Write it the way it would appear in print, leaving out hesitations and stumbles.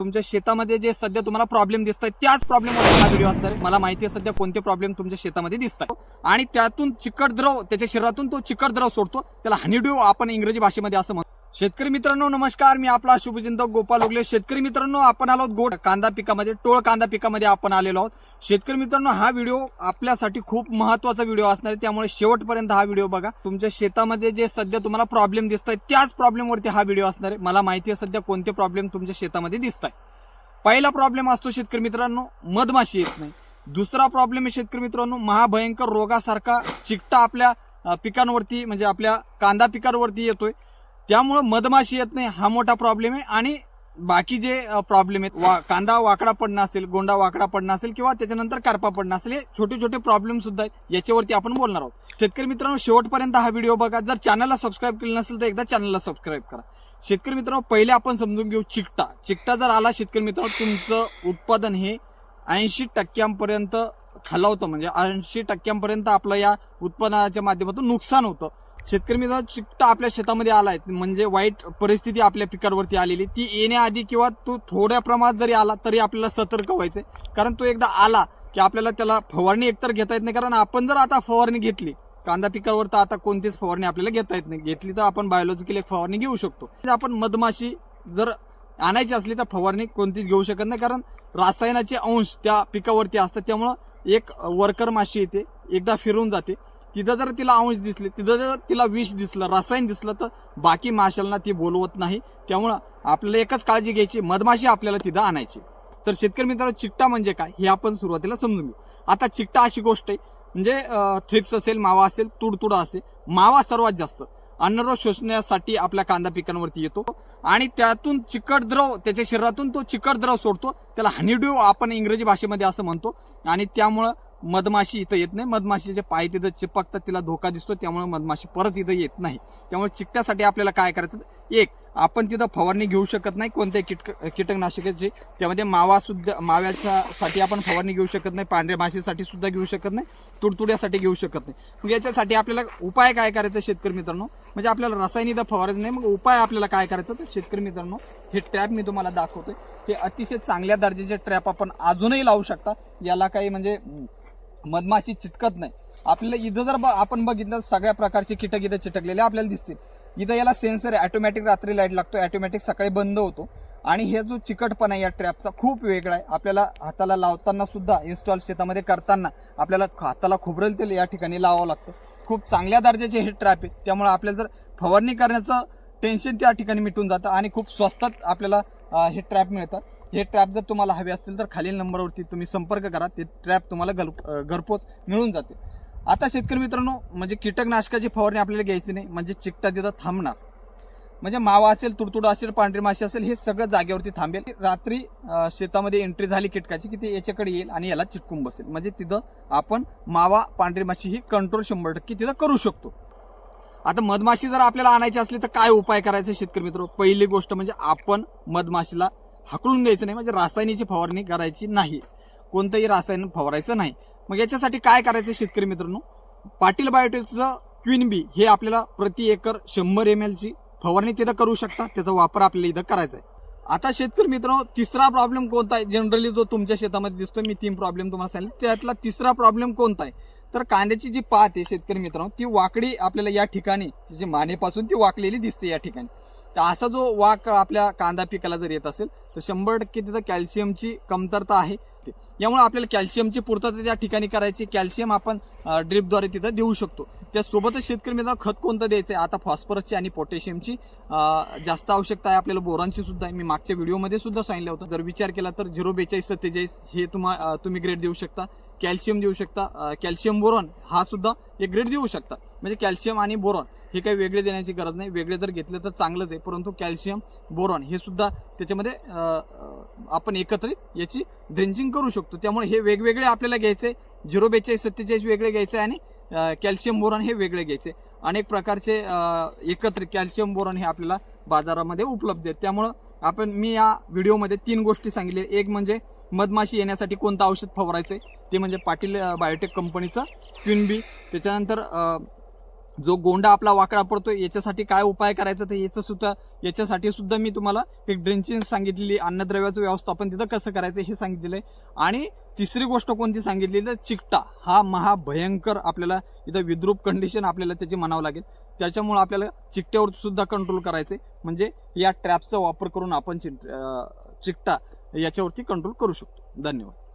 तुमच्या शेतामध्ये जे सध्या तुम्हाला प्रॉब्लेम दिसतात त्याच प्रॉब्लेमवर हा व्हिडिओ असणार आहे। मला माहिती आहे सध्या कोणते प्रॉब्लेम तुमच्या शेतामध्ये दिसतात आणि त्यातून चिकट द्रव त्याच्या शरीरातून तो चिकट द्रव सोडतो, त्याला हनीड्यू आपण इंग्रजी भाषेमध्ये असं म्हणतो। शेतकरी मित्रांनो नमस्कार, मी आपला शुभचिंतक गोपाल ओगले। शेतकरी मित्रांनो आपण आलो गोड कांदा पिकामध्ये, टोळ कांदा पिकामध्ये आपण आलेलो आहोत। शेतकरी मित्रांनो हा व्हिडिओ आपल्यासाठी खूप महत्त्वाचा व्हिडिओ असणार आहे, त्यामुळे शेवटपर्यंत हा व्हिडिओ बघा। तुमच्या शेतामध्ये जे सध्या तुम्हाला प्रॉब्लेम दिसतात त्याच प्रॉब्लेमवरती हा व्हिडिओ असणार आहे। मला माहिती आहे सध्या कोणते प्रॉब्लेम तुमच्या शेतामध्ये दिसतात। पहिला प्रॉब्लेम असतो शेतकरी मित्रांनो मधमाशी येत नाही। दुसरा प्रॉब्लेम आहे शेतकरी मित्रांनो महाभयंकर रोगासारखा चिकटा आपल्या पिकांवरती म्हणजे आपल्या कांदा पिकांवरती येतोय, त्यामुळे मधमाशी येत नाही हा मोठा प्रॉब्लेम आहे। आणि बाकी जे प्रॉब्लेम आहेत कांदा वाकडा पडणं असेल, गोंडा वाकडा पडणं असेल किंवा त्याच्यानंतर करपा पडणं असेल, हे छोटे छोटे प्रॉब्लेम सुद्धा आहेत, याच्यावरती आपण बोलणार आहोत। शेतकरी मित्रांनो शेवटपर्यंत हा व्हिडिओ बघा। जर चॅनलला सबस्क्राईब केलं नसेल तर एकदा चॅनलला सबस्क्राईब करा। शेतकरी मित्रांनो पहिले आपण समजून घेऊ चिकटा जर आला शेतकरी मित्रांनो तुमचं उत्पादन हे 80% खालावतं, म्हणजे 80% आपलं या उत्पादनाच्या माध्यमातून नुकसान होतं। शेतकरी मित्रांनो चिकटा आपल्या शेतामध्ये आलाय म्हणजे वाईट परिस्थिती आपल्या पिकांवरती आलेली, ती येण्याआधी किंवा तो थोड्या प्रमाणात जरी आला तरी आपल्याला सतर्क व्हायचंय, कारण तो एकदा आला की आपल्याला त्याला फवारणी एकतर घेता येत नाही। कारण आपण जर आता फवारणी घेतली कांदा पिकावर तर आता कोणतीच फवारणी आपल्याला घेता येत नाही, घेतली तर आपण बायोलॉजिकल एक फवारणी घेऊ शकतो। आपण मधमाशी जर आणायची असली तर फवारणी कोणतीच घेऊ शकत नाही, कारण रासायनाचे अंश त्या पिकावरती असतात, त्यामुळं एक वर्कर माशी येते, एकदा फिरून जाते, तिथं जर तिला अंश दिसले, तिथं जर तिला विष दिसलं, रसायन दिसलं तर बाकी माशांना ती बोलवत नाही। त्यामुळं आपल्याला एकच काळजी घ्यायची, मधमाशी आपल्याला तिथं आणायची। तर शेतकरी मित्रांनो चिकटा म्हणजे काय हे आपण सुरुवातीला समजून घेऊ। आता चिकटा अशी गोष्ट आहे म्हणजे थ्रिप्स असेल, मावा असेल, तुडतुडा असेल, मावा सर्वात जास्त अन्नरोग शोषण्यासाठी आपल्या कांदा पिकांवरती येतो आणि त्यातून चिकट द्रव त्याच्या शरीरातून तो चिकट द्रव सोडतो, त्याला हनीड्यू आपण इंग्रजी भाषेमध्ये असं म्हणतो। आणि त्यामुळं मधमाशी इथं येत नाही, मधमाशीचे पाय तिथं चिपकतात, तिला धोका दिसतो, त्यामुळे मधमाशी परत इथं येत नाही। त्यामुळे चिकट्यासाठी आपल्याला काय करायचं, एक आपण तिथं फवारणी घेऊ शकत नाही कोणत्याही कीटकनाशकाची, त्यामध्ये माव्यासाठी आपण फवारणी घेऊ शकत नाही, पांढऱ्या माशीसाठी सुद्धा घेऊ शकत नाही, तुडतुड्यासाठी घेऊ शकत नाही। मग याच्यासाठी आपल्याला उपाय काय करायचा शेतकरी मित्रांनो, म्हणजे आपल्याला रासायनिक फवारायचं नाही, मग उपाय आपल्याला काय करायचं तर शेतकरी मित्रांनो हे ट्रॅप मी तुम्हाला दाखवतोय, ते अतिशय चांगल्या दर्जाचे ट्रॅप आपण अजूनही लावू शकता। याला काही म्हणजे मधमाशी चिटकत नाही। आपल्याला इथं जर आपण बघितलं सगळ्या प्रकारचे कीटक इथं चिटकलेले आपल्याला दिसतील। इथं याला सेन्सर आहे, ऑटोमॅटिक रात्री लाईट लागतो, ऑटोमॅटिक सकाळी बंद होतो। आणि हे जो चिकटपणा या ट्रॅपचा खूप वेगळा आहे। आपल्याला हाताला लावताना सुद्धा इन्स्टॉल शेतामध्ये करताना आपल्याला हाताला खोबरेल तेल या ठिकाणी लावावं लागतं। खूप चांगल्या दर्जाचे हे ट्रॅप आहे, त्यामुळे आपल्याला जर फवारणी करण्याचं टेन्शन त्या ठिकाणी मिटून जातं आणि खूप स्वस्तात आपल्याला हे ट्रॅप मिळतात। हे ट्रॅप जर तुम्हाला हवे असतील तर खालील नंबरवरती तुम्ही संपर्क करा, ते ट्रॅप तुम्हाला घरपोच मिळून जाते। आता शेतकरी मित्रांनो म्हणजे कीटकनाशकाची फवारणी आपल्याला घ्यायची नाही, म्हणजे चिकटा तिथं थांबणार, म्हणजे मावा असेल, तुडतुडा असेल, पांढरी माशी असेल, हे सगळं जागेवरती थांबेल। रात्री शेतामध्ये एंट्री झाली कीटकाची की ते याच्याकडे येईल आणि याला चिटकून बसेल, म्हणजे तिथं आपण मावा पांढरी माशी ही कंट्रोल 100% तिथं करू शकतो। आता मधमाशी जर आपल्याला आणायची असली तर काय उपाय करायचे शेतकरी मित्र, पहिली गोष्ट म्हणजे आपण मधमाशीला हाकलून द्यायचं नाही, म्हणजे रासायनिकची फवारणी करायची नाही, कोणतंही रासायन फवारायचं नाही। मग याच्यासाठी काय करायचं शेतकरी मित्रांनो, पाटील बायोटेकचं क्वीन बी हे आपल्याला प्रति एकर 100 ml ची फवारणी तिथं करू शकता, त्याचा वापर आपल्याला इथं करायचा आहे। आता शेतकरी मित्रांनो तिसरा प्रॉब्लेम कोणता आहे, जनरली जो तुमच्या शेतामध्ये दिसतो, मी 3 प्रॉब्लेम तुम्हाला सांगितले, त्यातला तिसरा प्रॉब्लेम कोणता आहे तर कांद्याची जी पात आहे शेतकरी मित्रांनो ती वाकडी आपल्याला या ठिकाणी तिची मानेपासून ती वाकलेली दिसते या ठिकाणी। तर असा जो वाक आपल्या कांदा पिकाला जर येत असेल तर 100% तिथं कॅल्शियमची कमतरता आहे, यामुळे आपल्याला कॅल्शियमची पूर्तता त्या ठिकाणी करायची। कॅल्शियम आपण ड्रिपद्वारे तिथं देऊ शकतो। त्यासोबतच शेतकरी मित्रांनो खत कोणतं द्यायचं आहे, आता फॉस्फरसची आणि पोटॅशियमची जास्त आवश्यकता आहे, आपल्याला बोरॉनची सुद्धा आहे, मी मागच्या व्हिडिओमध्ये सुद्धा सांगितलं होतं। जर विचार केला तर 04247 हे तुम्ही ग्रेड देऊ शकता, कॅल्शियम देऊ शकता, कॅल्शियम बोरॉन हा सुद्धा एक ग्रेड देऊ शकता। म्हणजे कॅल्शियम आणि बोरॉन हे काही वेगळे देण्याची गरज नाही, वेगळे जर घेतले तर चांगलंच आहे, परंतु कॅल्शियम बोरॉन हे सुद्धा त्याच्यामध्ये आपण एकत्रित याची ड्रेंचिंग करू शकतो। त्यामुळे हे वेगवेगळे आपल्याला घ्यायचे, 04247 वेगळे घ्यायचे आणि कॅल्शियम बोरॉन हे वेगळे घ्यायचे। अनेक प्रकारचे एकत्रित कॅल्शियम बोरॉन हे आपल्याला बाजारामध्ये उपलब्ध आहेत। त्यामुळं मी या व्हिडिओमध्ये 3 गोष्टी सांगितल्या, एक म्हणजे मधमाशी येण्यासाठी कोणतं औषध फवारायचं ते म्हणजे पाटील बायोटेक कंपनीचं क्वीन बी, त्याच्यानंतर जो गोंडा आपला वाकडा पडतो याच्यासाठी काय उपाय करायचा ते याच्यासाठी सुद्धा मी तुम्हाला एक ड्रेंचिंग सांगितलेली, अन्नद्रव्याचं व्यवस्थापन तिथं कसं करायचं हे सांगितलेलं आहे. आणि तिसरी गोष्ट कोणती सांगितली तर चिकटा हा महाभयंकर आपल्याला इथं विद्रूप कंडिशन आपल्याला त्याची म्हणावं लागेल. त्याच्यामुळे आपल्याला चिकट्यावर सुद्धा कंट्रोल करायचे, म्हणजे या ट्रॅपचा वापर करून आपण चिकटा याच्यावरती कंट्रोल करू शकतो. धन्यवाद.